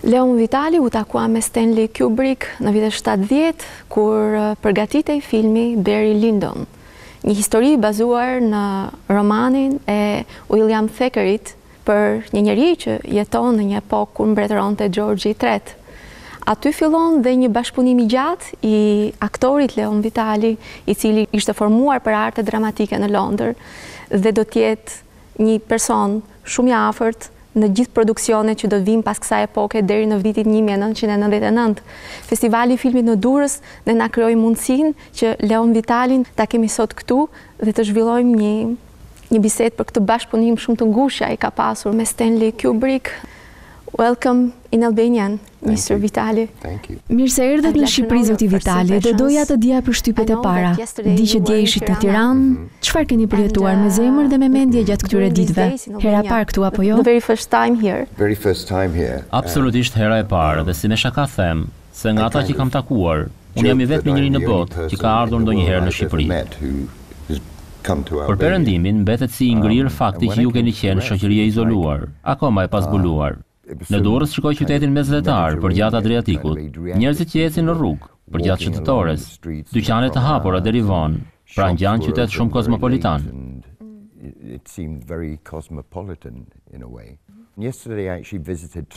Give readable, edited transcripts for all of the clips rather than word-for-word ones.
Leon Vitali u takua me Stanley Kubrick në vitet 70 kur përgatitej filmi Barry Lyndon, një histori bazuar në romanin e William Thackerayt për një njeri që jeton në një epokë kur mbretëronte George III. Aty fillon dhe një bashkëpunim i gjatë i aktorit Leon Vitali, i cili ishte formuar për arte dramatike në Londër dhe do t'jetë një person shumë i afërt në gjithë produksionet që do të vinë pas kësaj epoke deri në vitin 1999. Festivali i filmit në Durrës dhe na krijoi mundësinë që Leon Vitalin ta kemi sot këtu dhe të zhvillojmë një bisedë për këtë bashkëpunim shumë të ngushtë ai ka pasur me Stanley Kubrick. Welcome in Albanian, Mr. Vitali. Thank you. Mirë se erdhët në Shqipëri, zoti Vitali, dhe doja të dija për shtypjet e para. Di që dje ishit në Tiranë, çfarë keni përjetuar me zemër dhe me mendje gjatë këtyre ditëve? Hera e parë këtu apo jo? The very first time here. Very first time here. Absolutisht hera e parë, dhe si me shaka them, se nga ata që kam takuar, unë jam i vetmi njeri në botë që ka ardhur ndonjëherë në Shqipëri. Për perëndimin mbetet si i ngrirë fakti që ju keni qenë shoqëri e izoluar, akoma e pasbuluar. Në Durrës shikoj qytetin mesdhetar përgjatë Adriatikut, njerëzit që ecin në rrugë, përgjatë shëndetores, dyqane të hapura deri vonë, pra ngjan qytet shumë kozmopolitan.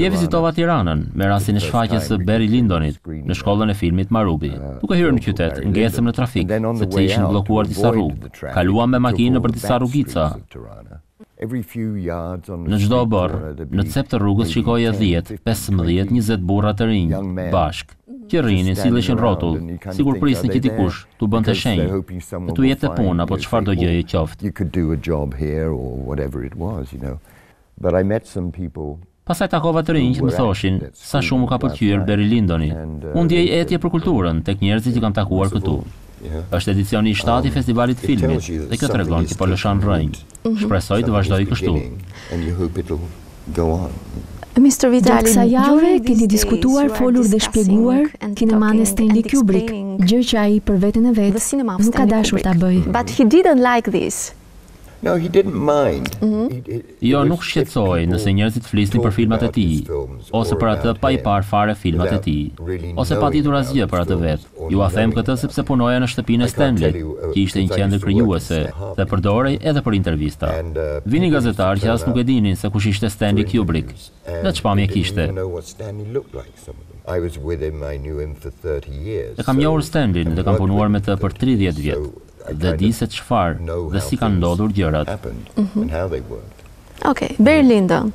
Dje vizitova Tiranën me rastin e shfaqjes së Barry Lyndonit në shkollën e filmit Marubi. Duke hyrë në qytet, ngjecëm në trafik, sepse ishin bllokuar disa rrugë. Kaluam me makinë nëpër disa rrugica. Në çdo borë, në cep të rrugës shikoja 10, 15, 20 burra të rinj, bashk, që rrinin silleshin rrotull, sikur prisnin që dikush t'u bënte shenjë, e t'u jepte punë apo çfarëdo gjëje qoftë. Pastaj takova të rinj që më thoshin sa shumë u ka pëlqyer Barry Lyndoni. Unë ndjej etje për kulturën tek njerëzit që kam takuar këtu. Është edicioni i 7 i festivalit të filmit dhe kjo tregon që po lëshon rrënjë. Shpresoj të vazhdoj kështu. Mr. Vitali, kësaj jave keni diskutuar, folur dhe shpjeguar kinemanë e Stanley Kubrick, gjë që ai për veten e vet nuk ka dashur ta bëjë. But he didn't like this. No, he didn't mind. Jo, nuk shqetësoj nëse njerëzit flisnin për filmat e tij, ose për atë pa i parë fare filmat e tij, ose pa ditur asgjë për atë vet. Ju a them këtë sepse punoja në shtëpinë e Stanley, që ishte një qendër krijuese, dhe përdorej edhe për intervista. Vinin gazetarë që as nuk e dinin se kush ishte Stanley Kubrick, dhe ç'pamje kishte. E kam njohur Stanleyn dhe kam punuar me të për 30 vjet. Dhe di se çfarë dhe si kanë ndodhur gjërat. Okay, Barry Lyndon.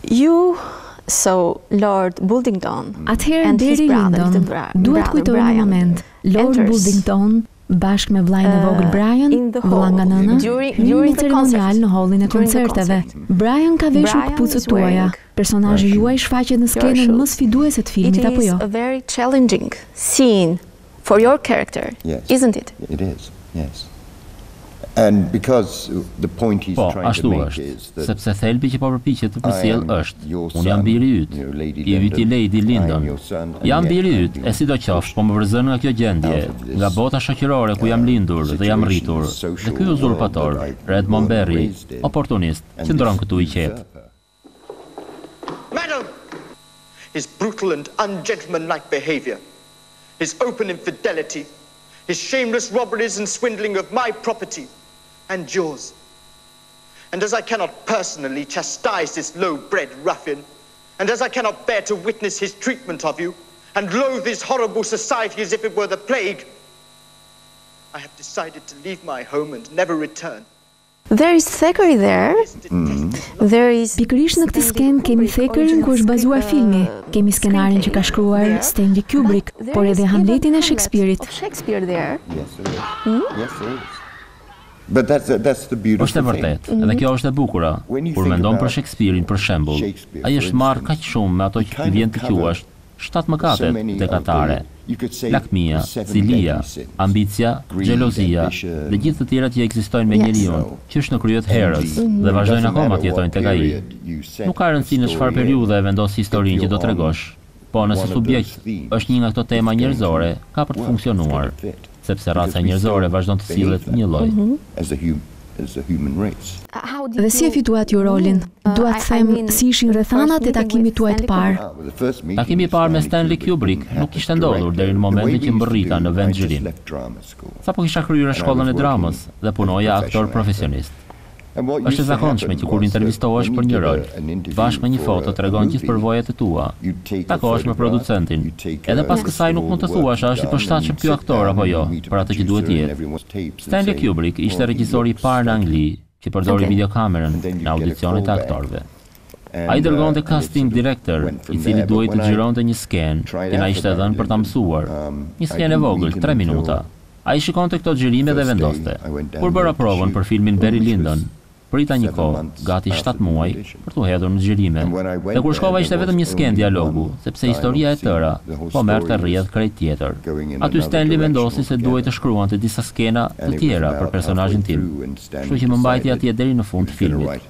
You saw Lord Bullingdon. Atëherë Barry Lyndon, duhet kujtoj një moment. Lord Bullingdon bashkë me vllajën e vogël Brian, vëlla nga nëna, në një ceremonial në hallin e koncerteve. Brian ka veshur këpucët tuaja. Personazhi juaj shfaqet në skenën më sfiduese të filmit apo jo? It is a very challenging scene for your character, isn't it? It is, yes. And because the point he's trying to make is that sepse thelbi që po përpiqet të përcjell është, unë jam biri yt, i yti Lady Lyndon. Jam biri yt, e sidoqoftë po më vërzon nga kjo gjendje, nga bota shoqërore ku jam lindur dhe jam rritur. Dhe ky uzurpator, Redmond Barry, oportunist, qëndron këtu i qetë. Madam, his brutal and ungentlemanlike behavior, his open infidelity, his shameless robberies and swindling of my property and yours. And as I cannot personally chastise this low-bred ruffian, and as I cannot bear to witness his treatment of you, and loathe his horrible society as if it were the plague, I have decided to leave my home and never return. There is Thackeray there. There is Pikërisht në këtë skenë kemi Thackeray ku është bazuar filmi. Kemi skenarin që ka shkruar Stanley Kubrick, por edhe Hamletin e Shakespeare-it. Shakespeare there. Yes, there is. But that's the beauty. Është e vërtetë, edhe kjo është e bukura. Kur mendon për Shakespeare-in për shembull, ai është marrë kaq shumë me ato që ti vjen të quash 7 mëkatet dekatare. Lakmia, cilia, ambicia, xhelozia dhe gjithë të tjerat që ekzistojnë me njeriu, që është në kryet herës dhe vazhdojnë akoma të jetojnë tek ai. Nuk ka rëndësi në çfarë periudhe e vendos historinë që do tregosh, po nëse subjekt është një nga këto tema njerëzore, ka për të funksionuar, sepse raca njerëzore vazhdon të sillet një lloj. Dhe si e fituat ju rolin? Dua të them si ishin rrethanat e takimit tuaj të parë. Takimi i parë me Stanley Kubrick nuk kishte ndodhur deri në momentin që mbërrita në vend xhirim. Sapo kisha kryer shkollën e dramës dhe punoja aktor profesionist. Është e zakonshme që kur intervistohesh për një rol, bashkë me një foto tregon gjithë përvojat e tua. Takohesh me producentin. Edhe pas kësaj nuk mund të thuash a është i përshtatshëm ky aktor apo jo, për atë që duhet të jetë. Stanley Kubrick ishte regjisori i parë në Angli që përdori videokamerën në audicionet e aktorëve. Ai dërgonte casting director, i cili duhej të xhironte një skenë që na ishte dhënë për ta mësuar. Një skenë e vogël, 3 minuta. Ai shikonte këto xhirime dhe vendoste. Kur bëra provën për filmin Barry Lyndon, prita një kohë, gati 7 muaj, për t'u hedhur në xhirime. Dhe kur shkova ishte vetëm një skenë dialogu, sepse historia e tëra po merrte rrjedh krejt tjetër. Aty Stanley vendosi se duhej të shkruante disa skena të tjera për personazhin tim, kështu që më mbajti atje deri në fund të filmit.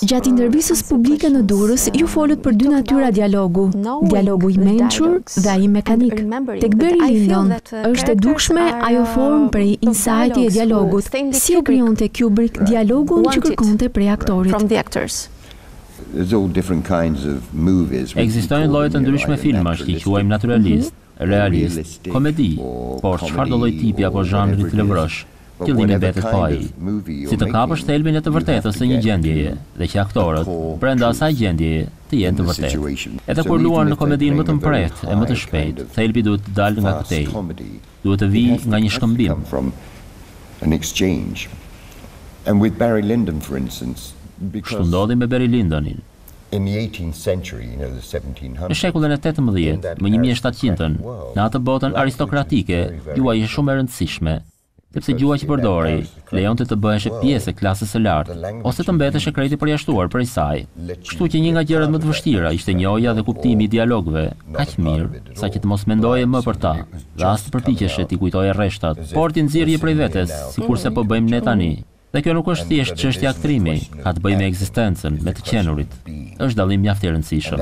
Gjatë intervistës publike në Durrës, ju folët për dy natyra dialogu, dialogu i mençur dhe ai mekanik. Tek Barry Lyndon është e dukshme ajo formë prej insighti e dialogut, si e krijonte Kubrick dialogun që kërkonte prej aktorit. Ekzistojnë lloje të ndryshme filmash që i quajmë naturalist, realist, komedi, por çfarë do lloj tipi apo zhanri të lëvrosh? Qëllimi mbetet po ai. Si të kapësh thelbin e të vërtetës së një gjendjeje dhe që aktorët, brenda asaj gjendjeje, të jenë të vërtetë. Edhe kur luan në komedinë më të mprehtë e më të shpejtë, thelbi duhet të dalë nga këtej. Duhet të vijë nga një shkëmbim. Kështu ndodhi me Barry Lyndonin. Në shekullin e 18, më 1700-ën, në atë botën aristokratike, juaj ishte shumë e rëndësishme, sepse gjuha që përdori lejonte të bëheshe pjesë e klasës së lartë, ose të mbeteshe krejt i përjashtuar prej saj. Kështu që një nga gjërat më të vështira ishte njohja dhe kuptimi i dialogëve, kaq mirë sa që të mos mendoje më për ta, dhe as të përpiqeshe t'i kujtoje rreshtat, por t'i nxirrje prej vetes, sikurse po bëjmë ne tani. Dhe kjo nuk është thjesht çështje aktrimi, ka të bëjë me ekzistencën, me të qenurit. Është dallim mjaft i rëndësishëm.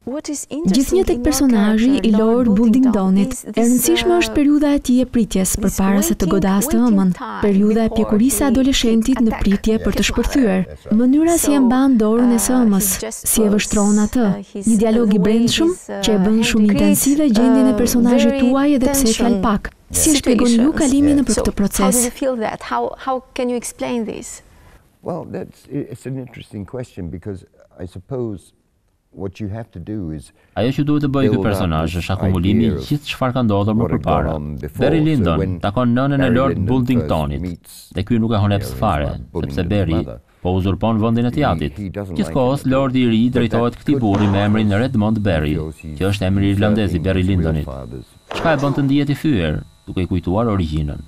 Gjithnjë tek personazhi i Lord Bullingdonit, e rëndësishme është periudha e tij e pritjes përpara se të godaste ëmën, periudha e pjekurisë së adoleshentit në pritje për të shpërthyer, mënyra si e mban dorën e së ëmës, si e vështron atë, një dialog i brendshëm që e bën shumë intensive gjendjen e personazhit tuaj edhe pse fal pak. Si e shpjegon ju kalimin nëpër këtë proces? Ajo që duhet të bëjë ky personazh është akumulimi i gjithë çfarë ka ndodhur më përpara. Barry Lyndon takon nënën e Lord Bullingtonit, dhe ky nuk e honep fare, sepse Barry po uzurpon vendin e teatrit. Gjithkohës Lordi i ri drejtohet këtij burri me emrin Redmond Barry, që është emri irlandez i Barry Lyndonit. Çka e bën të ndihet i fyer, duke i kujtuar origjinën.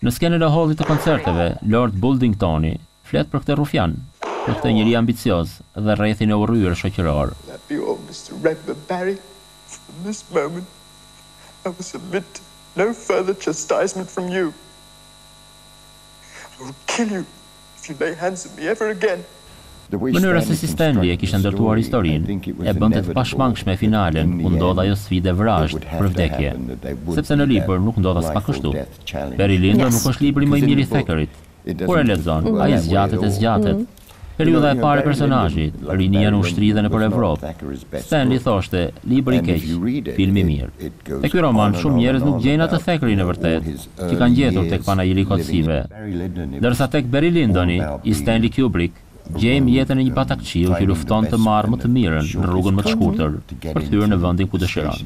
Në skenën e hollit të koncerteve, Lord Bullingtoni flet për këtë rufjan, për këtë njeri ambicioz dhe rrethin e urryer shoqëror. Mënyra se si Stanley e kishte ndërtuar historinë e bënte të pashmangshme finalen ku ndodh ajo sfidë vrazhd për vdekje, sepse në libër nuk ndodh as pak kështu. Barry Lyndon nuk është libri më i mirë i Thackerayt. Kur e lexon, ai zgjatet. Periudha e parë e personazhit, rinia në ushtri dhe nëpër Evropë. Stanley thoshte, libri i keq, filmi i mirë. Te ky roman shumë njerëz nuk gjejnë atë Thackeray në vërtet, që kanë gjetur tek panajiri kotësive. Ndërsa tek Barry Lyndoni, i Stanley Kubrick, gjejmë jetën e një patakçiu që lufton të marrë më të mirën në rrugën më të shkurtër për të hyrë në vendin ku dëshiron.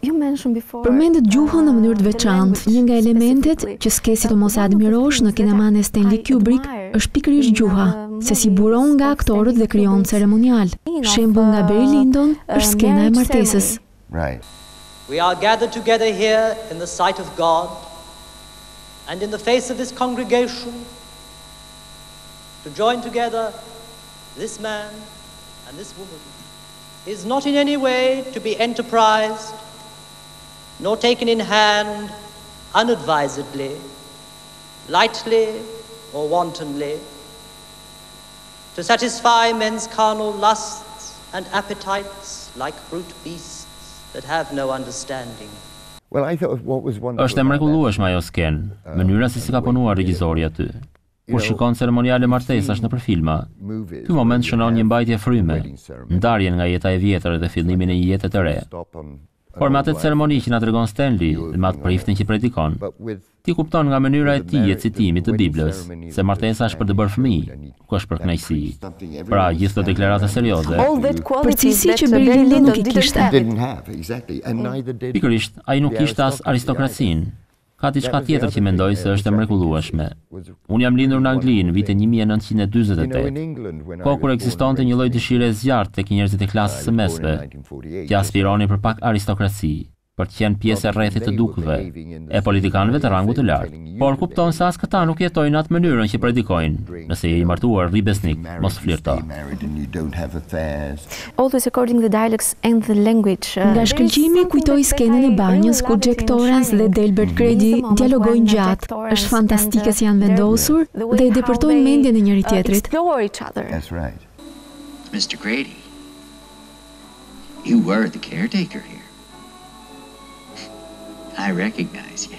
Përmendet gjuhën në mënyrë të veçantë. Një nga elementet që s'ke si të mos admirosh në kinemanë e Stanley Kubrick është pikërisht gjuha, se si buron nga aktorët dhe krijon ceremonial. Shembull nga Barry Lyndon është skena e martesës. We are gathered together here in the sight of God and in the face of this congregation to join together this man and this woman is not in any way to be enterprised nor taken in hand unadvisedly, lightly or wantonly, to satisfy men's carnal lusts and appetites, like brute beasts that have no understanding. Është e mrekullueshme ajo skenë, mënyra si ka punuar regjizori aty. Kur shikon ceremoniale martesash nëpër filma, ky moment shënon një mbajtje fryme, ndarjen nga jeta e vjetër dhe fillimin e një jete të re. Por me atë ceremoni që na tregon Stanley dhe me atë priftin që predikon, ti kupton nga mënyra e tij e citimit të Biblës se martesa është për të bërë fëmijë, nuk është për kënaqësi. Pra, gjithë këto deklarata serioze. Përcisi që Berlini nuk i kishte. Pikërisht, ai nuk kishte as aristokracinë. Ka diçka tjetër që mendoj se është e mrekullueshme. Unë jam lindur në Angli në vitin 1948, kohë kur ekzistonte një lloj dëshire e zjarrt tek njerëzit e klasës së mesme, që aspironin për pak aristokraci, për të qenë pjesë e rrethit të dukëve, e politikanëve të rangut të lartë. Por kupton se as këta nuk jetojnë atë mënyrën që predikojnë. Nëse je i martuar, rri besnik, mos flirto. Nga shkëlqimi kujtoi skenën e banjës ku Jack Torrance dhe Delbert Grady dialogojnë gjatë. Është fantastike si janë vendosur dhe i depërtojnë mendjen e njëri tjetrit. That's right. Mr. Grady, you were the caretaker here. I recognize you.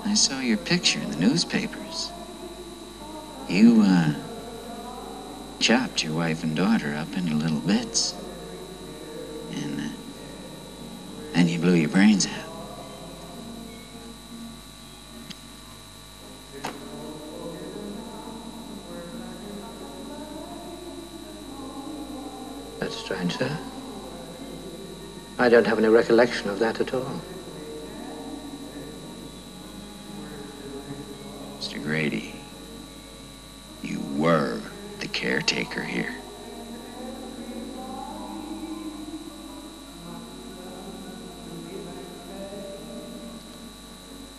I saw your picture in the newspapers. You, chopped your wife and daughter up into little bits. And, then you blew your brains out. That's strange, sir. I don't have any recollection of that at all. Mr. Grady, you were the caretaker here.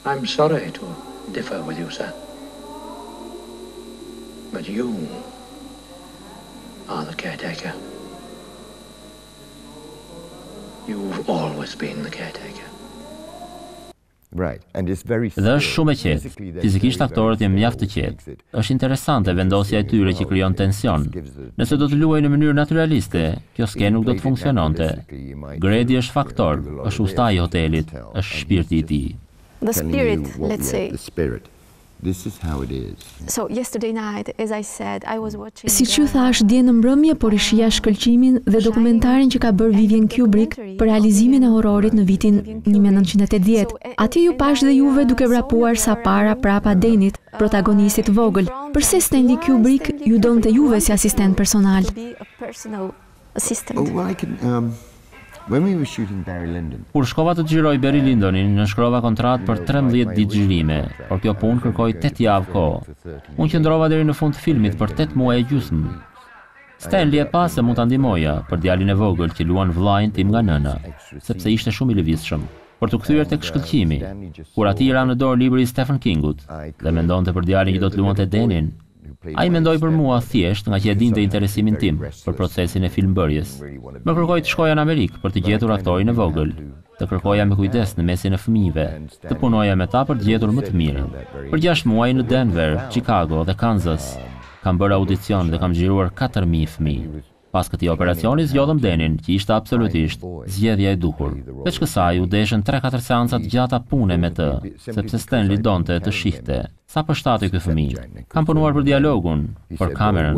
I'm sorry to differ with you, sir. But you are the caretaker. You've always been the caretaker. Dhe është shumë e qetë. Fizikisht aktorët janë mjaft të qetë. Është interesante vendosja e tyre që krijon tension. Nëse do të luajë në mënyrë naturaliste, kjo skenë nuk do të funksiononte. Grady është faktor, është ustaj i hotelit, është shpirti i tij. The spirit, let's say. This is how it is. So yesterday night, as I said, I was watching. Siç ju thash, dje në mbrëmje po rishija shkëlqimin dhe dokumentarin që ka bërë Vivian Kubrick për realizimin e horrorit në vitin 1980. Atje ju pash dhe juve duke vrapuar sa para prapa Denit, protagonistit vogël. Përse Stanley Kubrick ju donte juve si asistent personal? Oh, well, I can, when we were shooting Barry Lyndon. Kur shkova të xhiroj Barry Lyndonin, në shkrova kontratë për 13 ditë xhirime, por kjo punë kërkoi 8 javë kohë. Unë qëndrova deri në fund të filmit për 8 muaj e gjysmë. Stanley e pa se mund ta ndihmoja për djalin e vogël që luan vllajin tim nga nëna, sepse ishte shumë i lëvizshëm. Për të kthyer tek shkëlqimi, kur ati ra në dorë libri i Stephen Kingut dhe mendonte për djalin që do të luante Denin, ai mendoi për mua thjesht nga që e dinte interesimin tim për procesin e filmbërjes. Më kërkoi të shkoja në Amerikë për të gjetur aktorin e vogël, të kërkoja me kujdes në mesin e fëmijëve, të punoja me ta për të gjetur më të mirën. Për 6 muaj në Denver, Chicago dhe Kansas, kam bërë audicion dhe kam xhiruar 4000 fëmijë. Pas këtij operacioni zgjodhëm Denin, që ishte absolutisht zgjedhja e duhur. Veç kësaj u deshën 3-4 seanca të gjata pune me të, sepse Stanley donte të shihte sa përshtatej ky fëmijë. Kam punuar për dialogun, për kamerën,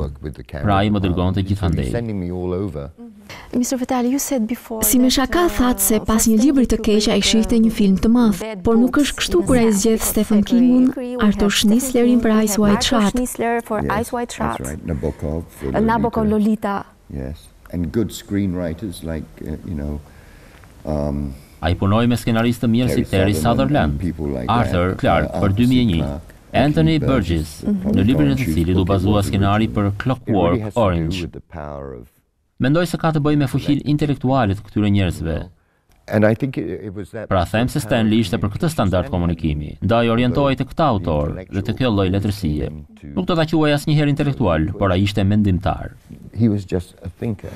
pra ai më dërgonte gjithandej. Mr. Vitali, you said before. Si me shaka thatë se pas një libri të keq ai shihte një film të madh, por nuk është kështu kur ai zgjedh Stephen Kingun, Arthur Schnitzlerin për Ice White Shot. Nabokov, Lolita. Yes, and good screenwriters like, Ai punoi me skenaristë të mirë si Terry Sutherland, Arthur Clarke për 2001, Anthony Burgess, në librin e të cilit u bazua skenari për Clockwork Orange. Mendoj se ka të bëjë me fuqinë intelektuale të këtyre njerëzve. Pra them se Stanley ishte për këtë standard komunikimi, ndaj orientohej te këta autor dhe te kjo lloj letërsie. Nuk do ta quaj asnjëherë intelektual, por ai ishte mendimtar. He was just a thinker.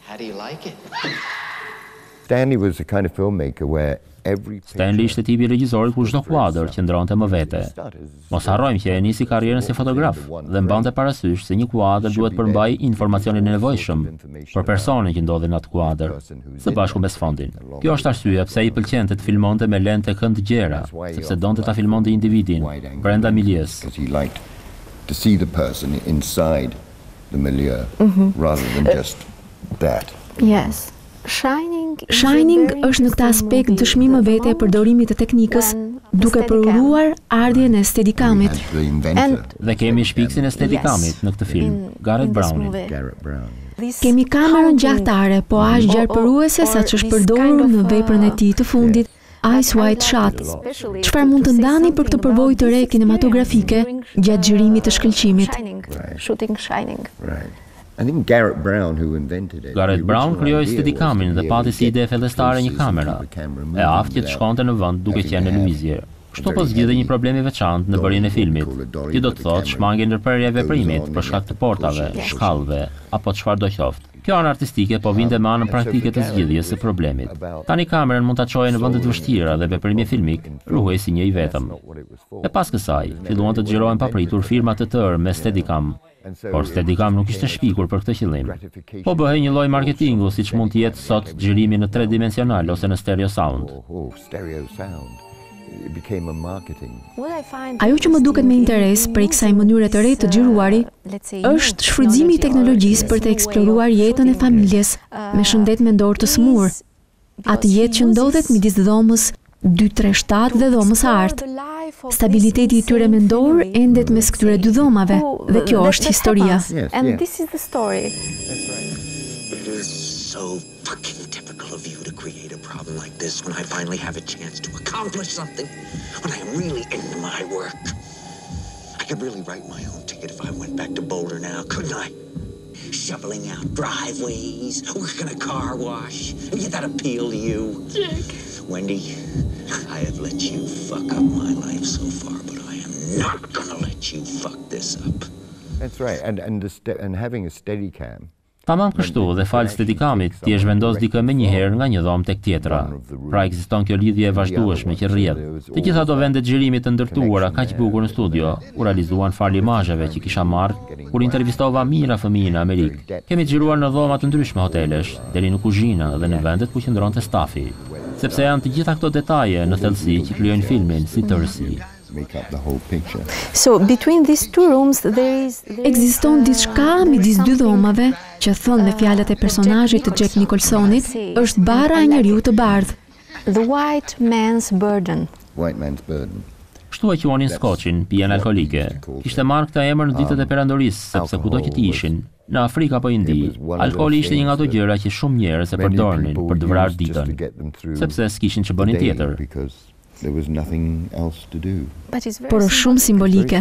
How do you like it? Stanley was the kind of filmmaker where Stanley ishte tipi regjisori ku çdo kuadër qëndronte më vete. Mos harrojmë që e nisi karrierën si fotograf dhe mbante parasysh se një kuadër duhet përmbajë informacionin e nevojshëm për personin që ndodhi në atë kuadër, së bashku me sfondin. Kjo është arsyeja pse i pëlqente të filmonte me lente kënd të gjera, sepse donte ta filmonte individin brenda miljes. To see the person inside the milieu rather than just that. Yes. Shining është në këtë aspekt dëshmi më vete e përdorimit të teknikës duke përuruar ardhjen e Steadicamit. Dhe kemi shpiksin e Steadicamit në këtë film, Garrett Brownin. Kemi kamerën gjaktare, po aq gjarpëruese sa që është përdorur në veprën e tij të fundit, Ice White Shot. Çfarë mund të ndani për këtë përvojë të re kinematografike gjatë xhirimit të shkëlqimit? Shooting Shining. I think Garrett Brown krijoi Steadicamin dhe pati si ide fillestare një kamera e aftë që shkonte në vend duke qenë në lëvizje. Kështu po zgjidhej një problem i veçantë në bërjen e filmit. Ti do të thotë shmangje ndërprerje e veprimit për shkak të portave, shkallëve apo çfarë do qoftë. Kjo anë artistike po vinte me anën praktike të zgjidhjes së problemit. Tani kamerën mund ta çojë në vende të vështira dhe veprimi filmik ruhej si një i vetëm. E pas kësaj, filluan të xhirohen papritur firma të tërë me Steadicam. Por Steadicam nuk ishte shpikur për këtë qëllim. Po bëhej një lloj marketingu siç mund të jetë sot xhirimi në 3 dimensional ose në stereo sound. Ajo që më duket me interes prej kësaj mënyre të re të xhiruari është shfrytëzimi i teknologjisë për të eksploruar jetën e familjes me shëndet mendor të smur. Atë jetë që ndodhet midis dhomës 237 dhe dhomës së artë. Stabiliteti i tyre mendor endet mes këtyre dy dhomave dhe kjo është historia. And this is the story. It is so fucking typical of you to create a problem like this when I finally have a chance to accomplish something, when I am really into my work. I could really write my own ticket if I went back to Boulder now, couldn't I? Shoveling out driveways, working a car wash. Did that appeal to you? Jack. Wendy, I have let you fuck up my life so far, but I am not gonna let you fuck this up. That's right, and having a Steadicam. Tamam kështu dhe falë Steadicamit, ti e zhvendos dikë me njëherë nga një dhomë tek tjetra. Pra ekziston kjo lidhje e vazhdueshme që rrjedh. Të gjitha ato vende xhirimit të ndërtuara kaq bukur në studio u realizuan fal imazheve që kisha marrë kur intervistova mijëra fëmijë në Amerikë. Kemi xhiruar në dhoma të ndryshme hotelesh, deri në kuzhinë dhe në vendet ku qëndronte stafi, sepse janë të gjitha këto detaje në thellësi që krijojnë filmin si tërësi. So between these two rooms there is Ekziston diçka midis dy dhomave që thon me fjalët e personazhit të Jack Nicholsonit është barra e njeriu të bardhë. The white man's burden. Kështu e quanin skoçin, pijen alkolike. Kishte marrë këtë emër në ditët e perandorisë, sepse kudo që ti ishin, në Afrikë apo Indi, alkooli ishte një nga ato gjëra që shumë njerëz e përdornin për të vrarë ditën, sepse s'kishin që bënin tjetër. There was nothing else to do. Por është shumë simbolike.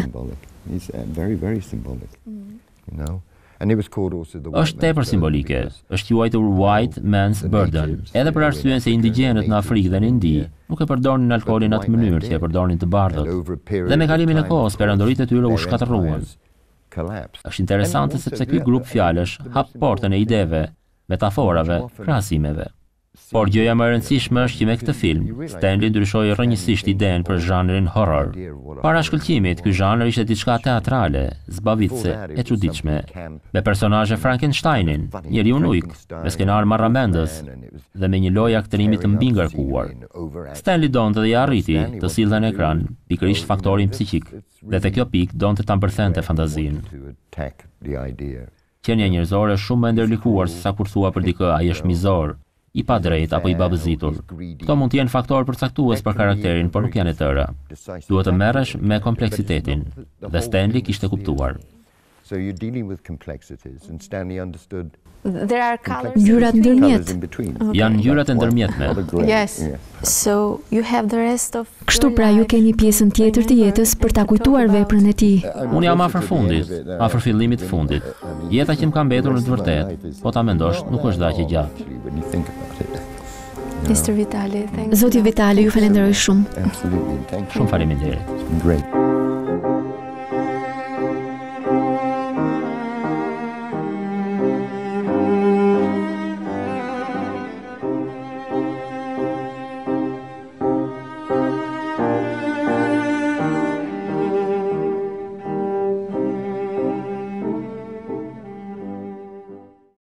It's very symbolic. You know? And it was called also the Është tepër simbolike. Është quajtur White Man's Burden, edhe për arsyeën se indigjenët në Afrikë dhe në Indi nuk e përdornin alkoolin në atë mënyrë që e përdornin të bardhët. Dhe me kalimin e kohës, perandoritë e tyre u shkatërruan. Është interesante sepse ky grup fjalësh hap portën e ideve, metaforave, krahasimeve. Por gjëja më e rëndësishme është që me këtë film, Stanley ndryshoi rrënjësisht idenë për zhanrin horror. Para shkëlqimit, ky zhanër ishte diçka teatrale, zbavitëse e çuditshme, me personazhe Frankensteinin, njeriu ujk, me skenar marramendës dhe me një lojë aktrimi të mbingarkuar. Stanley donte dhe i arriti të sillte në ekran pikërisht faktorin psiqik, dhe te kjo pikë donte ta mbërthente fantazinë. Qenia njerëzore është shumë më ndërlikuar se sa kur thua për dikë ai është mizor, i padrejt apo i babëzitur. Këto mund të jenë faktor përcaktues për karakterin, por nuk janë e tëra. Duhet të merresh me kompleksitetin, dhe Stanley kishte kuptuar. So you're dealing with complexities, and Stanley understood. There are colors. Ngjyrat ndërmjet. Janë ngjyrat e ndërmjetme. Yes. So you have the rest of. Kështu pra ju keni pjesën tjetër të jetës për ta kujtuar veprën e tij. Unë jam afër fundit, afër fillimit të fundit. Jeta që më ka mbetur në të vërtetë, po ta mendosh, nuk është daqe gjatë. Mr. Vitali, thank you. Zoti Vitali, ju falenderoj shumë. Absolutely. Thank you. Shumë faleminderit. Great.